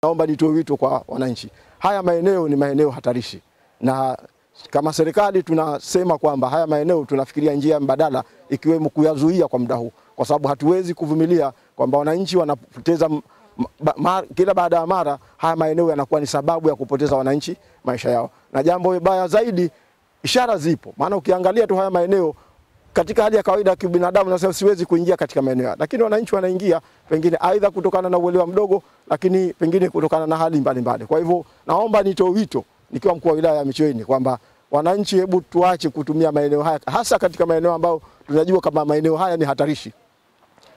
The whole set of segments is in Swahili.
Naomba nitoe wito kwa wananchi. Haya maeneo ni maeneo hatarishi, na kama serikali tunasema kwamba haya maeneo tunafikiria njia mbadala, ikiwemo kuyazuia kwa muda huu, kwa sababu hatuwezi kuvumilia kwamba wananchi wanapoteza kila baada ya mara. Haya maeneo yanakuwa ni sababu ya kupoteza wananchi maisha yao, na jambo baya zaidi, ishara zipo. Maana ukiangalia tu haya maeneo katika hali ya kawaida ya kibinadamu, na siwezi kuingia katika maeneo, lakini wananchi wanaingia, pengine aidha kutokana na uelewa mdogo, lakini pengine kutokana na hali mbalimbali. Kwa hivyo naomba nitoe wito nikiwa mkuu wa wilaya ya Micheweni kwamba wananchi, hebu tuache kutumia maeneo haya, hasa katika maeneo ambayo tunajua kama maeneo haya ni hatarishi,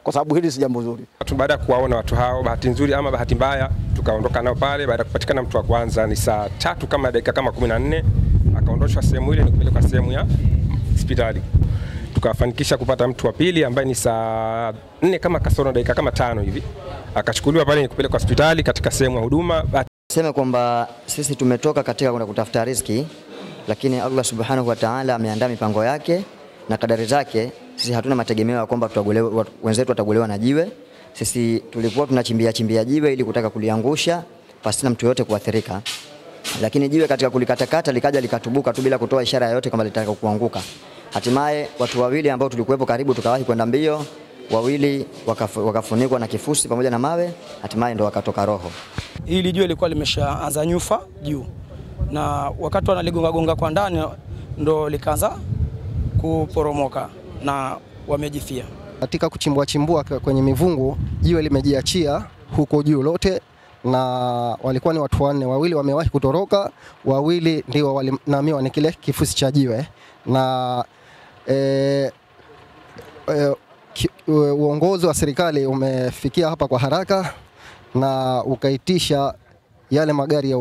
kwa sababu hili si jambo zuri. Baada ya kuwaona watu hao, bahati nzuri ama bahati mbaya, tukaondoka nao pale. Baada ya kupatikana mtu wa kwanza ni saa 3 kama dakika kama 14, akaondoshwa sehemu ile kupelekwa sehemu ya hospitali. Tukafanikisha kupata mtu wa pili ambaye ni saa 4 kama kasoro dakika kama 5 hivi, akachukuliwa pale kupelekwa hospitali katika sehemu ya huduma. Sema kwamba sisi tumetoka katika kwenda kutafuta riziki, lakini Allah Subhanahu wa Ta'ala ameandaa mipango yake na kadari zake. Sisi hatuna mategemeo ya kwamba wenzetu watagolewa na jiwe. Sisi tulikuwa tunachimbia jiwe ili kutaka kuliangusha pasina mtu yote kuathirika, lakini jiwe katika kulikatakata likaja likatubuka tu bila kutoa ishara yoyote kama litaka kuanguka. Hatimaye watu wawili ambao tulikuwepo karibu tukawahi kwenda mbio, wawili wakafunikwa na kifusi pamoja na mawe, hatimaye ndo wakatoka roho. Hili jiwe lilikuwa limeshaanza nyufa juu, na wakati wanaligonga gonga kwa ndani ndo likaanza kuporomoka na wamejifia. Katika kuchimbua kwenye mivungu, jiwe limejiachia huko juu lote, na walikuwa ni watu 4, wawili wamewahi kutoroka, wawili ndio walinamiwa ni kile kifusi cha jiwe. Na uongozi wa serikali umefikia hapa kwa haraka na ukaitisha yale magari ya